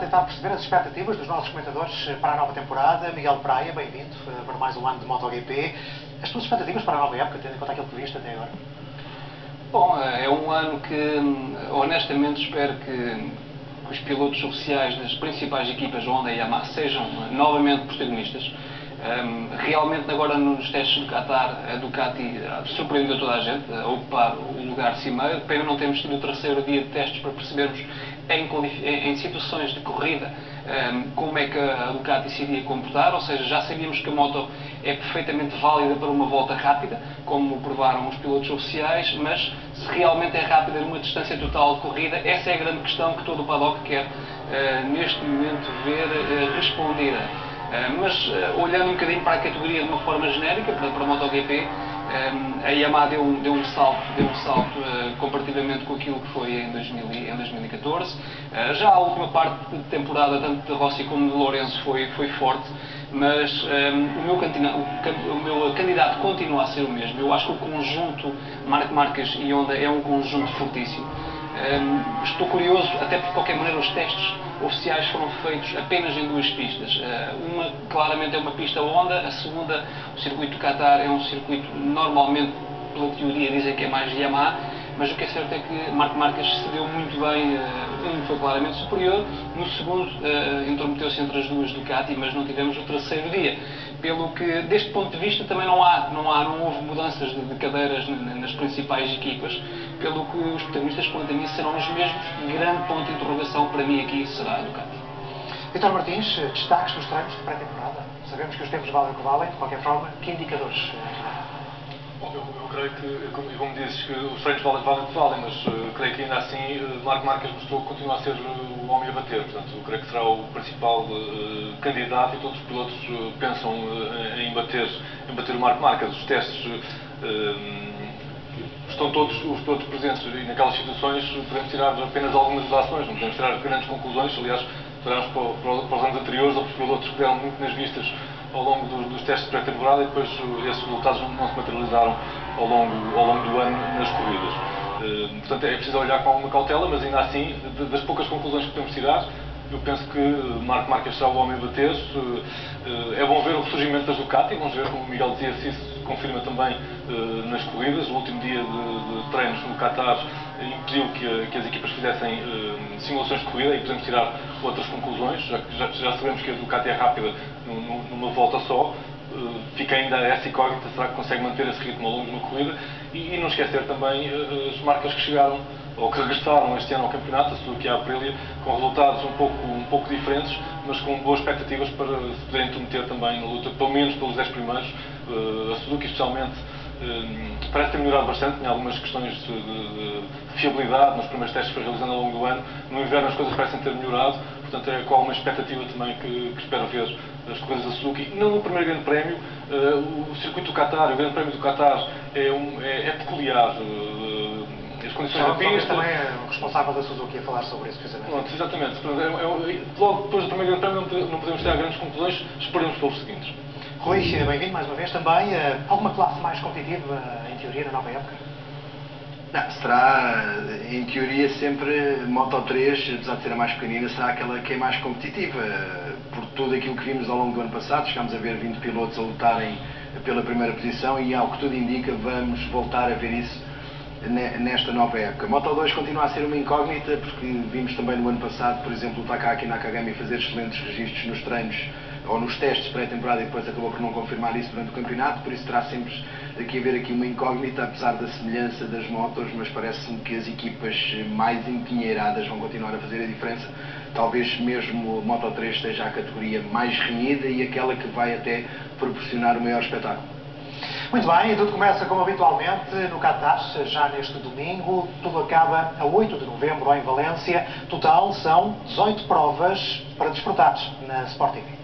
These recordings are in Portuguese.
Tentar perceber as expectativas dos nossos comentadores para a nova temporada. Miguel Praia, bem-vindo para mais um ano de MotoGP. As tuas expectativas para a nova época, tendo em conta aquilo que viste até agora? Bom, é um ano que, honestamente, espero que os pilotos oficiais das principais equipas Honda e Yamaha sejam novamente protagonistas. Realmente, agora nos testes do Qatar, a Ducati surpreendeu toda a gente a ocupar o lugar cimeiro. Pena não termos tido o terceiro dia de testes para percebermos em situações de corrida como é que a Ducati se iria comportar, ou seja, já sabíamos que a moto é perfeitamente válida para uma volta rápida, como provaram os pilotos oficiais, mas se realmente é rápida numa distância total de corrida, essa é a grande questão que todo o paddock quer neste momento ver respondida. Mas olhando um bocadinho para a categoria de uma forma genérica, para a MotoGP, a Yamaha deu um salto comparativamente com aquilo que foi em 2014. Já a última parte de temporada, tanto de Rossi como de Lourenço, foi forte, mas o meu candidato continua a ser o mesmo. Eu acho que o conjunto Marc Marquez e Honda é um conjunto fortíssimo. Estou curioso, até porque de qualquer maneira os testes oficiais foram feitos apenas em duas pistas. Uma claramente é uma pista Honda, a segunda, o circuito do Qatar, é um circuito normalmente, pela teoria, dizem que é mais Yamaha, mas o que é certo é que Marc Marquez se deu muito bem. Um foi claramente superior, no segundo intrometeu-se entre as duas Ducati, mas não tivemos o terceiro dia. Pelo que, deste ponto de vista, também não houve mudanças de cadeiras nas principais equipas, pelo que os protagonistas, quanto a mim, serão os mesmos. Grande ponto de interrogação para mim aqui será a Ducati. Vitor Martins, destaques nos treinos de pré-temporada. Sabemos que os tempos valem o que valem, de qualquer forma, que indicadores? Bom, eu creio que, como dizes, que os treinos valem o que valem, mas creio que ainda assim Marc Marquez mostrou que continua a ser o homem a bater. Portanto, eu creio que será o principal candidato e todos os pilotos pensam em bater o Marc Marquez. Os testes estão todos os pilotos presentes e naquelas situações podemos tirar apenas algumas ações, não podemos tirar grandes conclusões. Aliás, se olharmos para os anos anteriores, houve pilotos que deram muito nas vistas ao longo dos testes de pré-temporada e depois esses resultados não se materializaram ao longo do ano nas corridas. Portanto, é preciso olhar com alguma cautela, mas ainda assim, das poucas conclusões que podemos tirar, eu penso que Marc Marquez será o homem a bater. É bom ver o ressurgimento das Ducati, vamos ver, como o Miguel dizia, se isso se confirma também nas corridas. O último dia de treinos no Qatar impediu que as equipas fizessem simulações de corrida e podemos tirar outras conclusões, já sabemos que a Ducati é rápida numa volta só. Fica ainda essa incógnita, será que consegue manter esse ritmo ao longo de uma corrida? E não esquecer também as marcas que chegaram ou que regressaram este ano ao campeonato, a Suzuki e a Aprilia, com resultados um pouco diferentes, mas com boas expectativas para se poderem intrometer também na luta, pelo menos pelos 10 primeiros. A Suzuki especialmente parece ter melhorado bastante em algumas questões de fiabilidade nos primeiros testes que foi realizando ao longo do ano. No inverno as coisas parecem ter melhorado, portanto é com alguma expectativa também que espero ver as corridas da Suzuki. Não no primeiro grande prémio, o circuito do Qatar, o grande prémio do Qatar é peculiar. As condições da pista... também é o responsável da Suzuki a falar sobre isso, precisamente. Pronto, exatamente. Logo depois do primeiro grande prémio não podemos tirar grandes conclusões, esperemos pelos seguintes. Rui, bem-vindo mais uma vez também. Alguma classe mais competitiva, em teoria, na nova época? Não, será, em teoria, sempre Moto 3, apesar de ser a mais pequenina, será aquela que é mais competitiva. Por tudo aquilo que vimos ao longo do ano passado, chegámos a ver 20 pilotos a lutarem pela primeira posição e, ao que tudo indica, vamos voltar a ver isso nesta nova época. Moto 2 continua a ser uma incógnita, porque vimos também no ano passado, por exemplo, o Takaki Nakagami fazer excelentes registros nos treinos ou nos testes pré-temporada e depois acabou por não confirmar isso durante o campeonato, por isso terá sempre aqui a haver aqui uma incógnita, apesar da semelhança das motos, mas parece-me que as equipas mais empenheiradas vão continuar a fazer a diferença. Talvez mesmo a Moto 3 seja a categoria mais renhida e aquela que vai até proporcionar o maior espetáculo. Muito bem, e tudo começa como habitualmente no Qatar, já neste domingo. Tudo acaba a 8 de novembro em Valência. Total são 18 provas para desfrutar na Sport TV.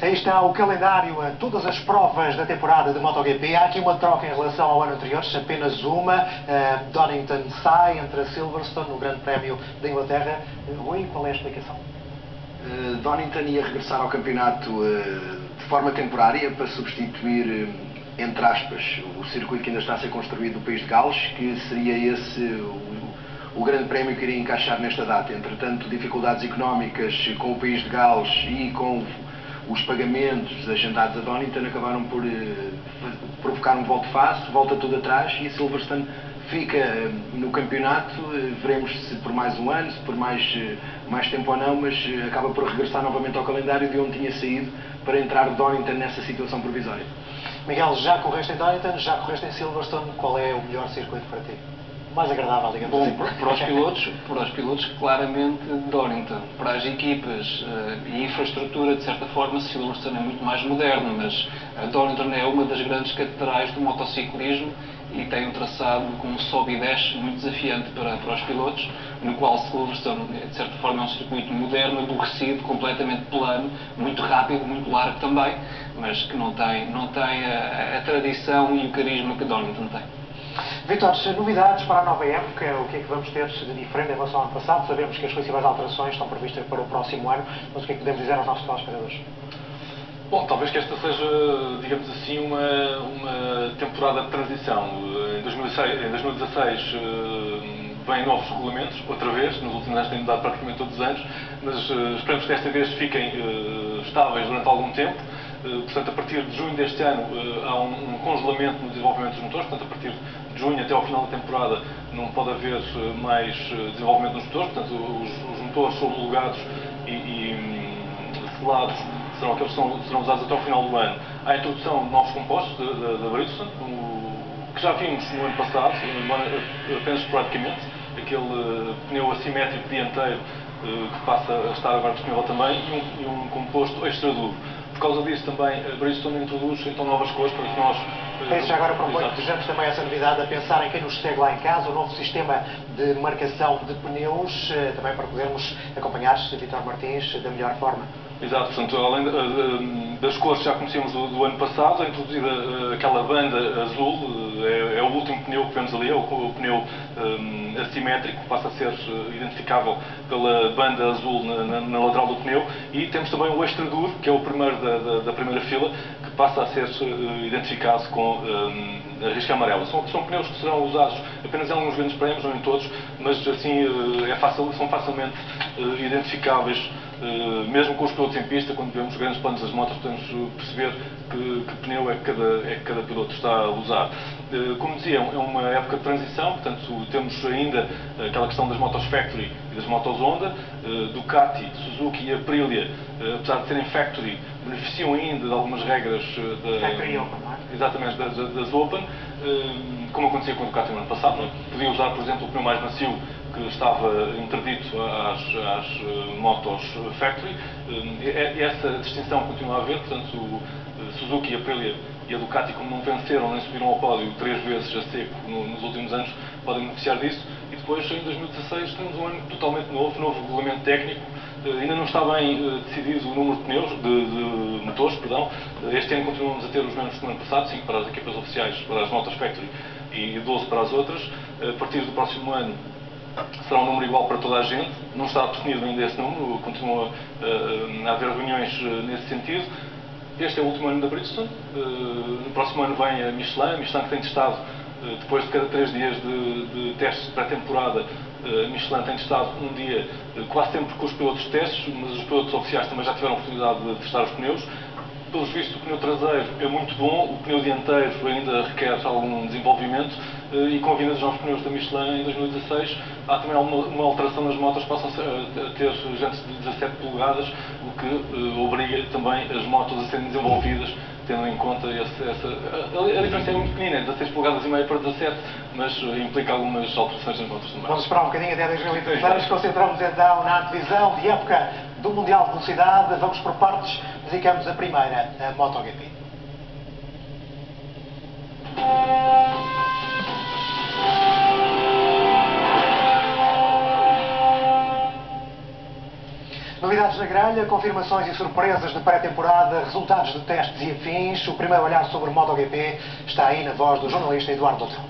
Aí está o calendário a todas as provas da temporada de MotoGP. Há aqui uma troca em relação ao ano anterior, apenas uma. Donington sai, entra Silverstone no Grande Prémio da Inglaterra. Rui, qual é a explicação? Donington ia regressar ao campeonato de forma temporária para substituir, entre aspas, o circuito que ainda está a ser construído no país de Gales, que seria esse o grande prémio que iria encaixar nesta data. Entretanto, dificuldades económicas com o país de Gales e com os pagamentos agendados a Donington acabaram por provocar um volte-face, volta tudo atrás e Silverstone fica no campeonato. Veremos se por mais um ano, se por mais tempo ou não, mas acaba por regressar novamente ao calendário de onde tinha saído para entrar Donington nessa situação provisória. Miguel, já correste em Donington, já correste em Silverstone, qual é o melhor circuito para ti? Mais agradável, digamos assim. Para os pilotos, claramente Donington. Para as equipas e infraestrutura, de certa forma, Silverstone é muito mais moderno, mas a Donington é uma das grandes catedrais do motociclismo e tem um traçado com um sobe e desce muito desafiante para os pilotos, no qual Silverstone, de certa forma, é um circuito moderno, aborrecido, completamente plano, muito rápido, muito largo também, mas que não tem a tradição e o carisma que Donington tem. Vítor, novidades para a nova época, o que é que vamos ter de diferente em relação ao ano passado? Sabemos que as principais alterações estão previstas para o próximo ano, mas o que é que podemos dizer aos nossos telespectadores? Bom, talvez que esta seja, digamos assim, uma temporada de transição. Em 2016 vêm novos regulamentos, outra vez, nos últimos anos têm mudado praticamente todos os anos, mas esperamos que desta vez fiquem estáveis durante algum tempo. Portanto, a partir de junho deste ano há um congelamento no desenvolvimento dos motores, portanto, a partir de junho até ao final da temporada não pode haver mais desenvolvimento dos motores, portanto, os motores são homologados e selados serão aqueles que serão usados até ao final do ano. Há a introdução de novos compostos da Bridgestone, que já vimos no ano passado, apenas esporadicamente, aquele pneu assimétrico dianteiro que passa a estar agora disponível também, e um composto extra duro. Por causa disso também a Bridgestone introduz então novas cores para que nós... Já agora proponho que vejamos também essa novidade a pensar em quem nos segue lá em casa, o novo sistema de marcação de pneus, também para podermos acompanhar Vítor Martins da melhor forma. Exato, portanto, além das cores que já conhecíamos do ano passado, é introduzida aquela banda azul, é o último pneu que vemos ali, é o pneu assimétrico, passa a ser identificável pela banda azul na lateral do pneu, e temos também o extra duro, que é o primeiro da primeira fila, que passa a ser identificado com a risca amarela. São pneus que serão usados apenas em alguns grandes prémios, não em todos, mas assim são facilmente identificáveis. Mesmo com os pilotos em pista, quando vemos grandes planos das motos, podemos perceber que pneu é que cada piloto está a usar. Como dizia, é uma época de transição, portanto temos ainda aquela questão das motos Factory e das motos Honda. Ducati, Suzuki e Aprilia, apesar de serem Factory, beneficiam ainda de algumas regras Factory Open, não é? Exatamente, das Open, como acontecia com a Ducati no ano passado. Não é? Podia usar, por exemplo, o pneu mais macio que estava interdito às motos Factory. Essa distinção continua a haver, portanto, Suzuki, Aprilia e a Ducati, como não venceram nem subiram ao pódio 3 vezes a seco nos últimos anos, podem beneficiar disso. E depois, em 2016, temos um ano totalmente novo regulamento técnico. Ainda não está bem decidido o número de pneus, de motores, perdão. Este ano continuamos a ter os mesmos que no ano passado, 5 para as equipas oficiais, para as motos Factory, e 12 para as outras. A partir do próximo ano será um número igual para toda a gente. Não está definido ainda esse número, continua a haver reuniões nesse sentido. Este é o último ano da Bridgestone. No próximo ano vem a Michelin que tem testado, depois de cada 3 dias de testes de pré-temporada, a Michelin tem testado um dia, quase sempre com os pilotos de testes, mas os pilotos oficiais também já tiveram a oportunidade de testar os pneus. Pelos vistos, o pneu traseiro é muito bom, o pneu dianteiro ainda requer algum desenvolvimento, e com a vinda dos novos pneus da Michelin em 2016, há também uma alteração nas motos, passam a ter jantes de 17 polegadas, o que obriga também as motos a serem desenvolvidas, tendo em conta a diferença é muito pequenina, é 16 polegadas e meia para 17, mas implica algumas alterações nas motos também. Vamos esperar um bocadinho até 2016, concentramos então na antevisão de época do Mundial de Velocidade. Vamos por partes, dedicamos a primeira a MotoGP. Novidades na grelha, confirmações e surpresas de pré-temporada, resultados de testes e afins. O primeiro olhar sobre o MotoGP está aí na voz do jornalista Eduardo Doutrão.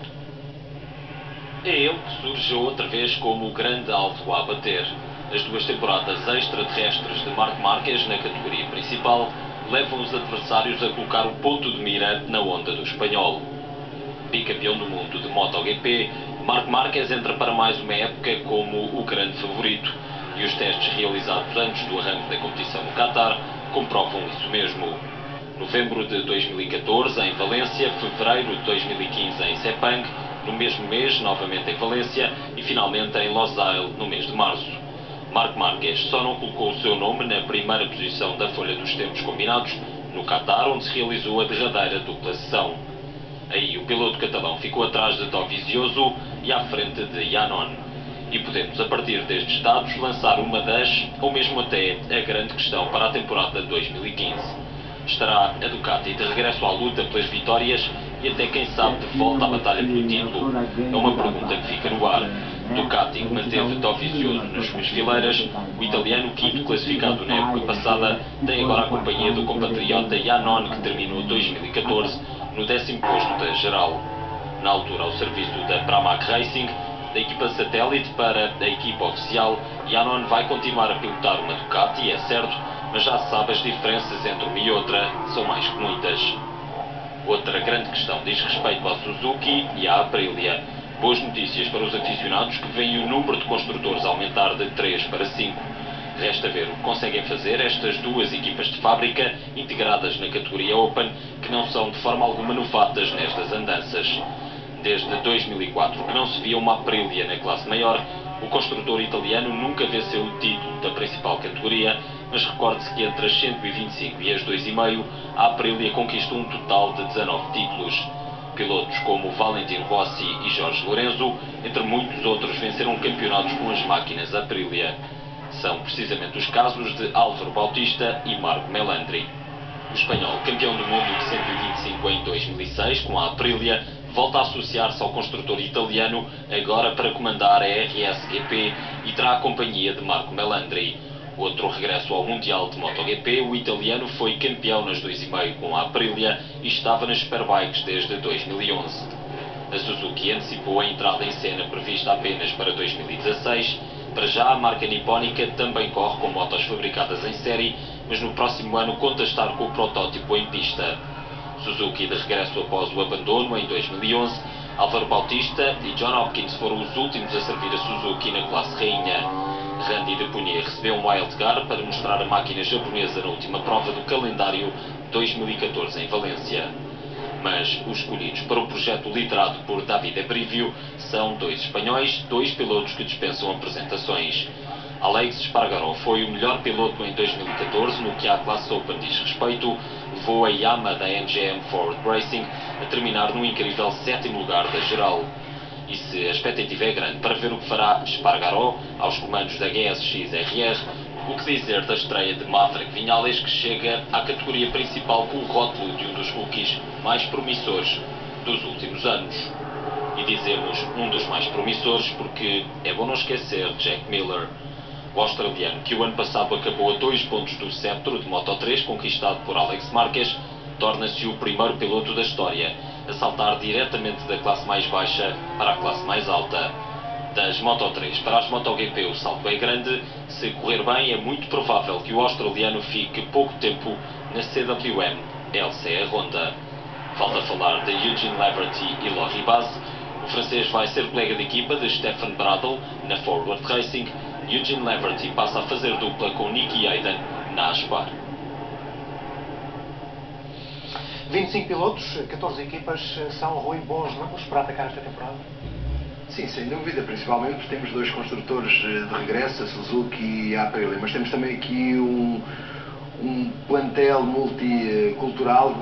É ele que surge outra vez como o grande alvo a bater. As duas temporadas extraterrestres de Marc Márquez na categoria principal levam os adversários a colocar o ponto de mira na onda do espanhol. Bicampeão do mundo de MotoGP, Marc Márquez entra para mais uma época como o grande favorito e os testes realizados antes do arranque da competição no Qatar comprovam isso mesmo. Novembro de 2014 em Valência, fevereiro de 2015 em Sepang, no mesmo mês novamente em Valência e finalmente em Losail no mês de março. Marc Márquez só não colocou o seu nome na primeira posição da folha dos tempos combinados no Qatar, onde se realizou a derradeira dupla sessão. Aí o piloto catalão ficou atrás de Dovizioso e à frente de Yannon. E podemos, a partir destes dados, lançar uma das, ou mesmo até, a grande questão para a temporada de 2015. Estará a Ducati de regresso à luta pelas vitórias e até, quem sabe, de volta à batalha pelo título? É uma pergunta que fica no ar. Ducati, que manteve Dovizioso nas suas fileiras, o italiano quinto classificado na época passada, tem agora a companhia do compatriota Yannon, que terminou 2014 no 10º posto da geral. Na altura, ao serviço da Pramac Racing, da equipa satélite para a equipa oficial, Yannon vai continuar a pilotar uma Ducati, é certo, mas já se sabe, as diferenças entre uma e outra são mais que muitas. Outra grande questão diz respeito à Suzuki e à Aprilia. Boas notícias para os aficionados que veem o número de construtores aumentar de 3 para 5. Resta ver o que conseguem fazer estas duas equipas de fábrica integradas na categoria Open, que não são de forma alguma novatas nestas andanças. Desde 2004 que não se via uma Aprilia na classe maior, o construtor italiano nunca venceu o título da principal categoria, mas recorde-se que entre as 125 e as 2,5 a Aprilia conquistou um total de 19 títulos. Pilotos como Valentino Rossi e Jorge Lorenzo, entre muitos outros, venceram campeonatos com as máquinas Aprilia. São precisamente os casos de Álvaro Bautista e Marco Melandri. O espanhol, campeão do mundo de 125 em 2006 com a Aprilia, volta a associar-se ao construtor italiano agora para comandar a RSGP e terá a companhia de Marco Melandri. Outro regresso ao Mundial de MotoGP, o italiano foi campeão nas 2,5 com a Aprilia e estava nas Superbikes desde 2011. A Suzuki antecipou a entrada em cena prevista apenas para 2016. Para já, a marca nipónica também corre com motos fabricadas em série, mas no próximo ano conta estar com o protótipo em pista. Suzuki de regresso após o abandono em 2011, Álvaro Bautista e John Hopkins foram os últimos a servir a Suzuki na classe rainha. Randy Depunier recebeu um wildcard para mostrar a máquina japonesa na última prova do calendário 2014 em Valência. Mas os escolhidos para o projeto liderado por David Ebrivio são dois espanhóis, dois pilotos que dispensam apresentações. Alex Espargaró foi o melhor piloto em 2014 no que à classe Open diz respeito, levou a Yamaha da NGM Forward Racing a terminar no incrível 7º lugar da geral. E se a expectativa é grande para ver o que fará Espargaró aos comandos da GSX-RR, o que dizer da estreia de Maverick Viñales, que chega à categoria principal com o rótulo de um dos rookies mais promissores dos últimos anos. E dizemos um dos mais promissores porque é bom não esquecer Jack Miller, o australiano que o ano passado acabou a 2 pontos do cetro de Moto3 conquistado por Alex Marquez, torna-se o primeiro piloto da história a saltar diretamente da classe mais baixa para a classe mais alta. Das Moto3 para as MotoGP o salto é grande. Se correr bem, é muito provável que o australiano fique pouco tempo na CWM LCR Honda. Falta falar de Eugene Laverty e Lorie Baz. O francês vai ser colega de equipa de Stefan Bradl na Forward Racing. Eugene Laverty passa a fazer dupla com Nicky Hayden na Aspar. 25 pilotos, 14 equipas, são, Rui, bons números para atacar esta temporada? Sim, sem dúvida, principalmente porque temos dois construtores de regresso, a Suzuki e a Aprilia, mas temos também aqui um plantel multicultural,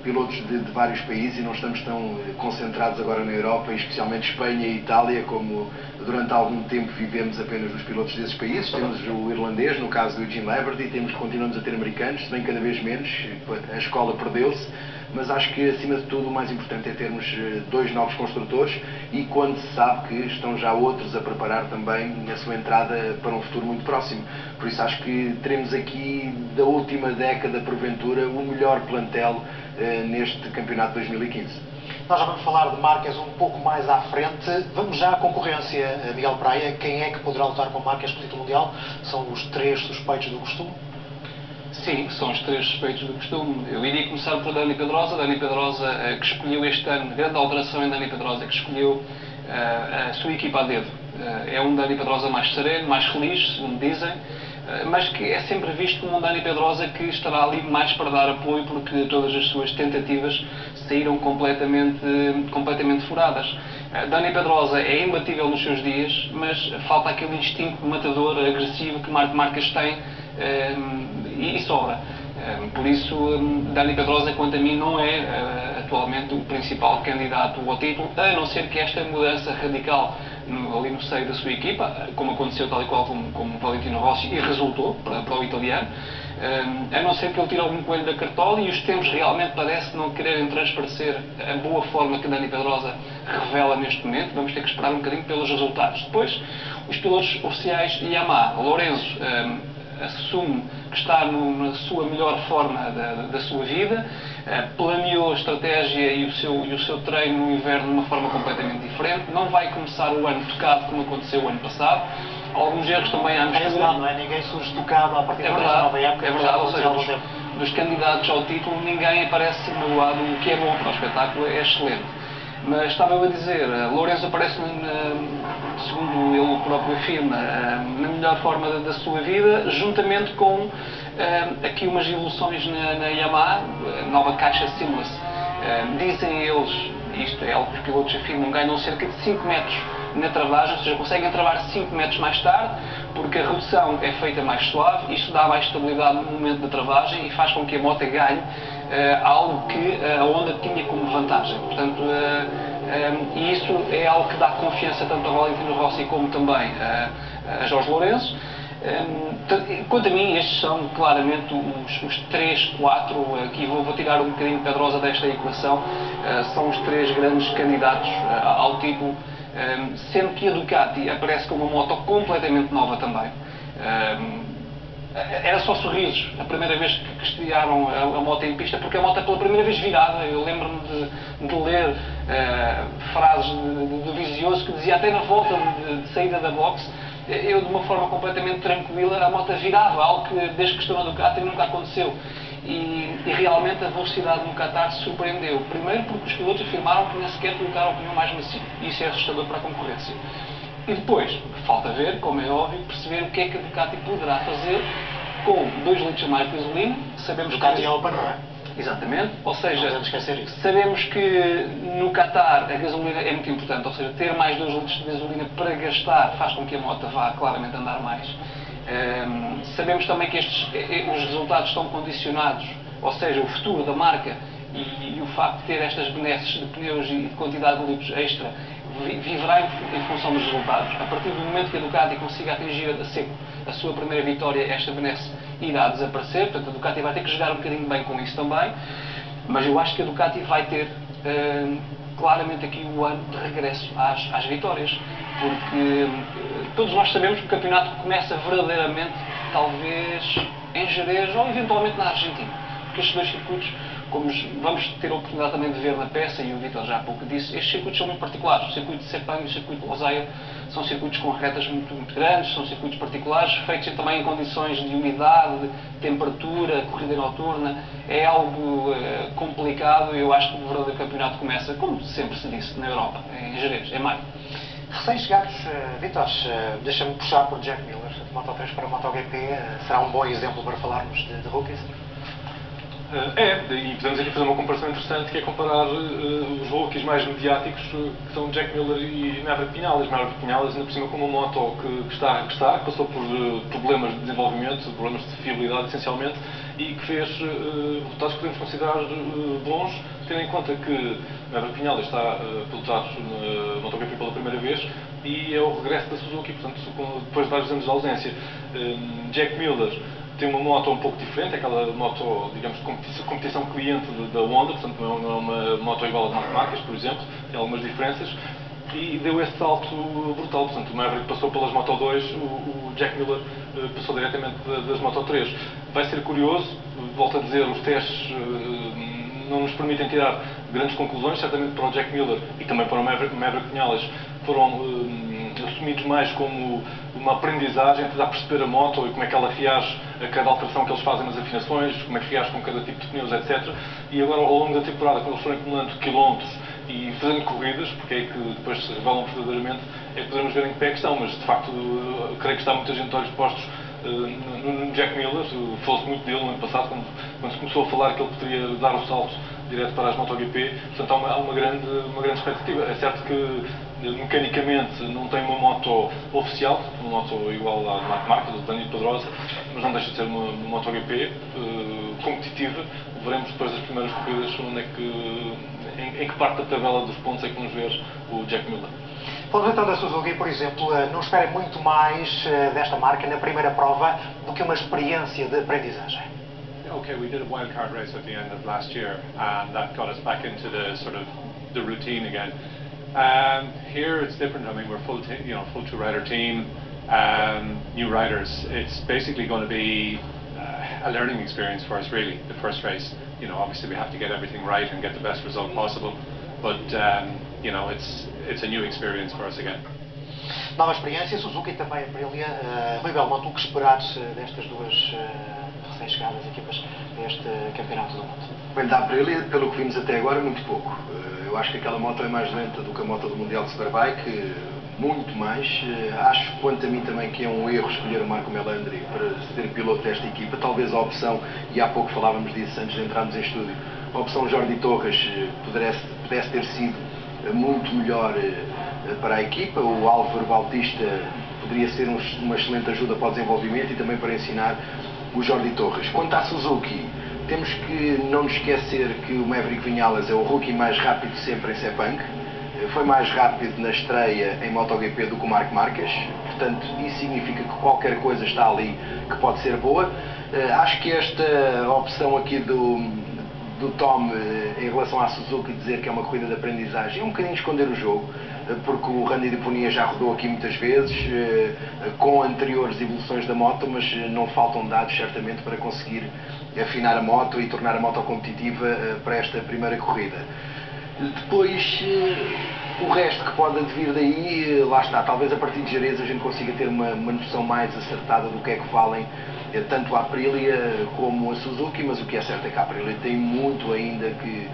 pilotos de vários países, e não estamos tão concentrados agora na Europa, especialmente Espanha e Itália, como durante algum tempo vivemos apenas nos pilotos desses países. Temos o irlandês, no caso do Eugene Laverty, continuamos a ter americanos, se bem cada vez menos, a escola perdeu-se, mas acho que acima de tudo o mais importante é termos 2 novos construtores e quando se sabe que estão já outros a preparar também a sua entrada para um futuro muito próximo. Por isso acho que teremos aqui da última década, porventura, o melhor plantel neste campeonato 2015. Nós já vamos falar de marcas um pouco mais à frente. Vamos já à concorrência, Miguel Praia. Quem é que poderá lutar com marcas com o título mundial? São os 3 suspeitos do costume? Sim, são os 3 suspeitos do costume. Eu iria começar por Dani Pedrosa. Dani Pedrosa, que escolheu este ano, grande alteração em Dani Pedrosa, que escolheu a sua equipa a dedo. É um Dani Pedrosa mais sereno, mais feliz, segundo dizem, mas que é sempre visto como um Dani Pedrosa que estará ali mais para dar apoio, porque todas as suas tentativas saíram completamente furadas. Dani Pedrosa é imbatível nos seus dias, mas falta aquele instinto matador, agressivo que Marc Marquez tem e sobra. Por isso, Dani Pedrosa, quanto a mim, não é atualmente o principal candidato ao título, a não ser que esta mudança radical ali no seio da sua equipa, como aconteceu tal e qual como Valentino Rossi, e resultou para o italiano, a não ser que ele tire algum coelho da cartola, e os tempos realmente parece não quererem transparecer a boa forma que Dani Pedrosa revela neste momento. Vamos ter que esperar um bocadinho pelos resultados. Depois, os pilotos oficiais Yamaha. Lorenzo assume que está na sua melhor forma da sua vida, planeou a estratégia e o seu treino no inverno de uma forma completamente diferente, não vai começar o ano tocado como aconteceu o ano passado. Alguns erros também há mistura. É verdade, não é? Ninguém surge tocado a partir da nova época. É verdade, ou seja, dos candidatos ao título, ninguém parece magoado, o que é bom para o espetáculo, é excelente. Mas estava eu a dizer, Lourenço aparece, segundo ele próprio afirma, na melhor forma da sua vida, juntamente com aqui umas evoluções na Yamaha, nova caixa seamless. Dizem eles, isto é algo que os pilotos afirmam, ganham cerca de 5 metros na travagem, ou seja, conseguem travar 5 metros mais tarde, porque a redução é feita mais suave, isto dá mais estabilidade no momento da travagem e faz com que a moto ganhe algo que a Honda tinha como vantagem. Portanto, e isso é algo que dá confiança tanto a Valentino Rossi como também a Jorge Lourenço. Quanto a mim, estes são claramente os 3, 4, aqui vou tirar um bocadinho Pedrosa desta equação, são os 3 grandes candidatos ao título, sendo que a Ducati aparece com uma moto completamente nova também. Era só sorrisos a primeira vez que estrearam a moto em pista, porque a moto é pela primeira vez virada. Eu lembro-me de ler frases do Vizioso que dizia até na volta de saída da boxe, eu de uma forma completamente tranquila, a moto virava, algo que desde que estou na Ducati nunca aconteceu. E realmente a velocidade no Qatar surpreendeu. Primeiro porque os pilotos afirmaram que nem sequer colocaram o pneu mais macio. Isso é assustador para a concorrência. E depois, falta ver, como é óbvio, perceber o que é que a Ducati poderá fazer com 2 litros a mais de gasolina. Sabemos Ducati que... é open, não é? Exatamente, ou seja, não podemos esquecer isso. Sabemos que no Qatar a gasolina é muito importante, ou seja, ter mais 2 litros de gasolina para gastar faz com que a moto vá claramente andar mais. Sabemos também que os resultados estão condicionados, ou seja, o futuro da marca e o facto de ter estas benesses de pneus e de quantidade de litros extra viverá em função dos resultados. A partir do momento que a Ducati consiga atingir a seco a sua primeira vitória, esta benesse irá desaparecer, portanto a Ducati vai ter que jogar um bocadinho bem com isso também, mas eu acho que a Ducati vai ter claramente aqui o ano de regresso às vitórias, porque todos nós sabemos que o campeonato começa verdadeiramente, talvez, em Jerez ou eventualmente na Argentina, porque estes 2 circuitos, como vamos ter a oportunidade também de ver na peça, e o Vítor já há pouco disse, estes circuitos são muito particulares. O circuito de Sepang e o circuito de Losail são circuitos com retas muito grandes, são circuitos particulares, feitos também em condições de umidade, de temperatura, corrida noturna. É algo complicado e eu acho que o verdadeiro campeonato começa, como sempre se disse, na Europa, em Jerez, em maio. Recém-chegados, Vítor, deixa-me puxar por Jack Miller, de Moto3 para MotoGP, será um bom exemplo para falarmos de rookies? E podemos aqui fazer uma comparação interessante, que é comparar os rookies mais mediáticos, que são Jack Miller e Maverick Vinales. Maverick Vinales, ainda por cima, com uma moto que está a regressar, que passou por problemas de desenvolvimento, problemas de fiabilidade essencialmente, e que fez resultados que podemos considerar bons, tendo em conta que Maverick Vinales está a pilotar na MotoGP pela primeira vez e é o regresso da Suzuki, portanto, depois de vários anos de ausência. Jack Miller tem uma moto um pouco diferente, aquela moto, digamos, de competição cliente da Honda, portanto não é uma moto igual a Marc Marquez, por exemplo, tem algumas diferenças, e deu esse salto brutal. Portanto, o Maverick passou pelas Moto 2, o Jack Miller passou diretamente das Moto 3. Vai ser curioso, volto a dizer, os testes não nos permitem tirar grandes conclusões, certamente para o Jack Miller e também para o Maverick Vinales foram assumidos mais como uma aprendizagem, tentar perceber a moto e como é que ela reage a cada alteração que eles fazem nas afinações, como é que reage com cada tipo de pneus, etc. E agora, ao longo da temporada, quando eles forem acumulando quilómetros e fazendo corridas, porque é que depois se revelam verdadeiramente, é que podemos ver em que pé estão, mas de facto creio que está muita gente de olhos postos no Jack Miller. Falou-se muito dele no ano passado, quando se começou a falar que ele poderia dar o salto direto para as MotoGP, portanto há uma grande expectativa. É certo que mecanicamente não tem uma moto oficial, uma moto igual à de Marc Marquez, do Daniel Pedrosa, mas não deixa de ser uma MotoGP competitiva. Veremos depois das primeiras corridas em que parte da tabela dos pontos é que vamos ver o Jack Miller. Falando então da Suzuki, por exemplo, não esperem muito mais desta marca na primeira prova do que uma experiência de aprendizagem. Okay, we did a wildcard race at the end of last year, and that got us back into the sort of the routine again. Here it's different. I mean, we're full two-rider team, new riders. It's basically going to be a learning experience for us, really. The first race, obviously we have to get everything right and get the best result possible, but it's a new experience for us again. Nova experiência, Suzuki e também Aprilia. Rui Belmonte, o que esperar destas duas recém-chegadas equipas deste Campeonato do Mundo? Bem, da Aprilia, pelo que vimos até agora, muito pouco. Eu acho que aquela moto é mais lenta do que a moto do Mundial de Superbike, muito mais. Acho, quanto a mim, também que é um erro escolher o Marco Melandri para ser piloto desta equipa. Talvez a opção, e há pouco falávamos disso antes de entrarmos em estúdio, a opção Jordi Torres pudesse ter sido muito melhor para a equipa. O Álvaro Bautista poderia ser uma excelente ajuda para o desenvolvimento e também para ensinar o Jordi Torres. Quanto à Suzuki, temos que não nos esquecer que o Maverick Vinales é o rookie mais rápido sempre em Sepang. Foi mais rápido na estreia em MotoGP do que o Marc Marquez, portanto isso significa que qualquer coisa está ali que pode ser boa. Acho que esta opção aqui do Tom em relação à Suzuki, dizer que é uma corrida de aprendizagem, é um bocadinho esconder o jogo, porque o Randy Deponia já rodou aqui muitas vezes com anteriores evoluções da moto, mas não faltam dados certamente para conseguir afinar a moto e tornar a moto competitiva para esta primeira corrida. Depois, o resto que pode advir daí, lá está, talvez a partir de Jerez a gente consiga ter uma noção mais acertada do que é que valem tanto a Aprilia como a Suzuki, mas o que é certo é que a Aprilia tem muito ainda que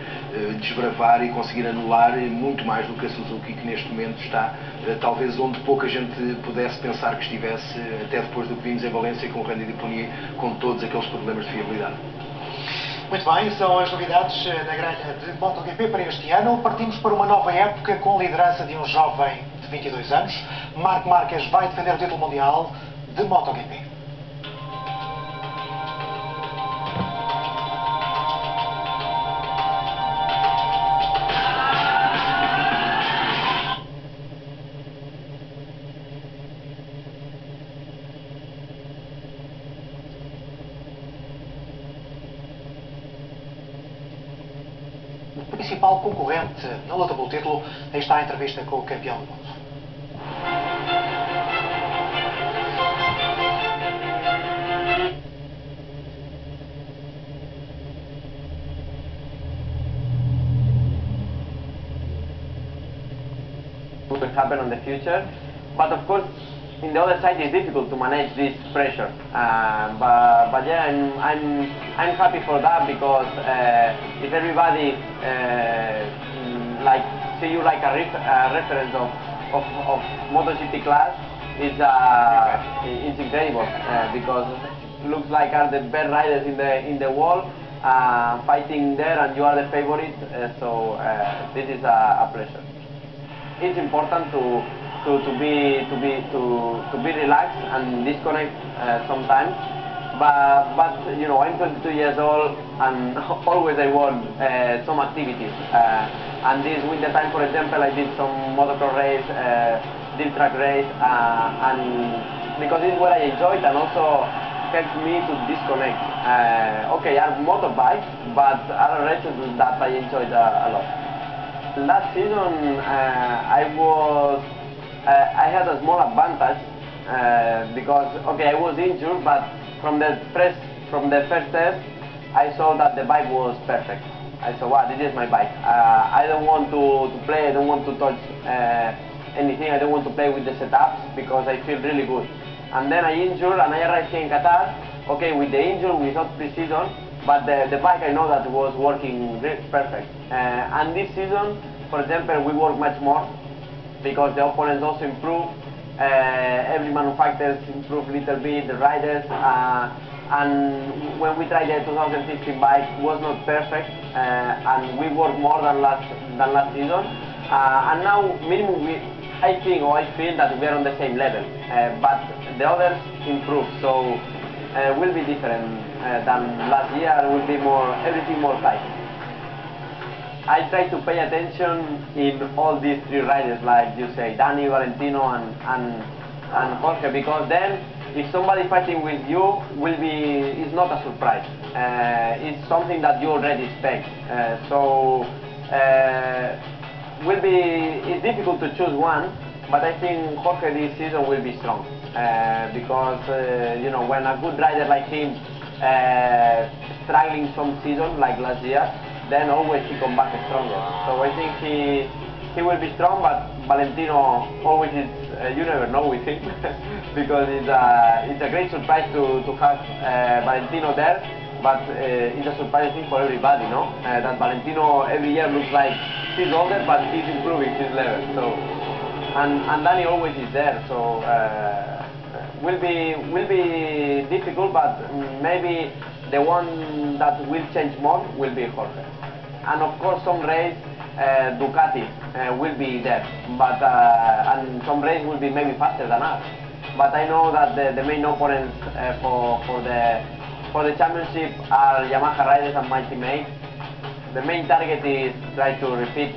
desbravar e conseguir anular muito mais do que a Suzuki, que neste momento está talvez onde pouca gente pudesse pensar que estivesse, até depois do que vimos em Valência com o Randy Deponia, com todos aqueles problemas de fiabilidade. Muito bem, são as novidades na grelha de MotoGP para este ano. Partimos para uma nova época com a liderança de um jovem de 22 anos. Marc Marquez vai defender o título mundial de MotoGP. O principal concorrente na luta pelo título, aí está a entrevista com o campeão do mundo. What will happen in the future, but of course in the other side it's difficult to manage this pressure, but yeah, I'm happy for that, because if everybody like see you like a reference of MotoGP class, it's incredible, because looks like are the best riders in the world fighting there, and you are the favorite, so this is a pleasure. It's important to be relaxed and disconnect sometimes, but I'm 22 years old and always I want some activities, and this winter time, for example, I did some motocross race, dirt track race, and because it's what I enjoyed, and also helps me to disconnect. Okay, are motorbikes, but are races that I enjoyed a lot. Last season, I had a small advantage because okay, I was injured, but from the first test, I saw that the bike was perfect. I said, wow, this is my bike. I don't want to play, I don't want to touch anything, I don't want to play with the setups because I feel really good. And then I injured and I arrived here in Qatar, okay, with the injury, without pre-season, but the bike I know that was working perfect. And this season, for example, we work much more because the opponents also improve, every manufacturer improve a little bit, the riders, and when we tried the 2015 bike, it was not perfect, and we worked more than last season. And now, minimum, I feel that we are on the same level, but the others improve, so will be different than last year. Will be everything more tight. I try to pay attention in all these three riders, like you say, Dani, Valentino, and Jorge, because then if somebody fighting with you it's not a surprise. It's something that you already expect. It's difficult to choose one, but I think Jorge this season will be strong because you know, when a good rider like him struggling some season like last year, then always he come back stronger. So I think he will be strong, but Valentino always is, you never know with him because it's a great surprise to have Valentino there, but it's a surprising thing for everybody, no? That Valentino every year looks like he's older, but he's improving his level. So, and Dani always is there, so will be difficult, but maybe the one that will change more will be Jorge. And of course, some race Ducati will be there, but and some race will be maybe faster than us. But I know that the main opponents for the championship are Yamaha riders and my teammates. The main target is try to repeat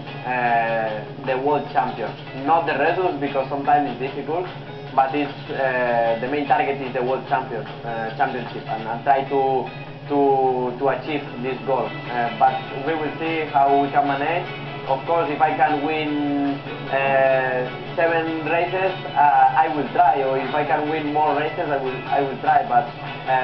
the world champion, not the Redus, because sometimes it's difficult. But it's the main target is the world championship, and try to achieve this goal. But we will see how we can manage. Of course, if I can win 7 races, I will try. Or if I can win more races, I will try. But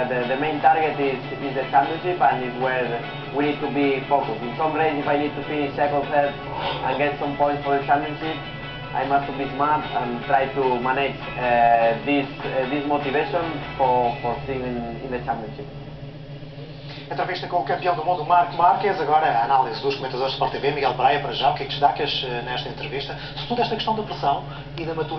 the main target is the championship, and is where we need to be focused. In some races, if I need to finish second, third, and get some points for the championship, I must be smart and try to manage this motivation for staying in the championship. Entrevista com o campeão do mundo, Marc Márquez. Agora a análise dos comentadores do Sport TV, Miguel Pereira, para já. O que é que destacas nesta entrevista? Sobretudo esta questão da pressão e da maturidade.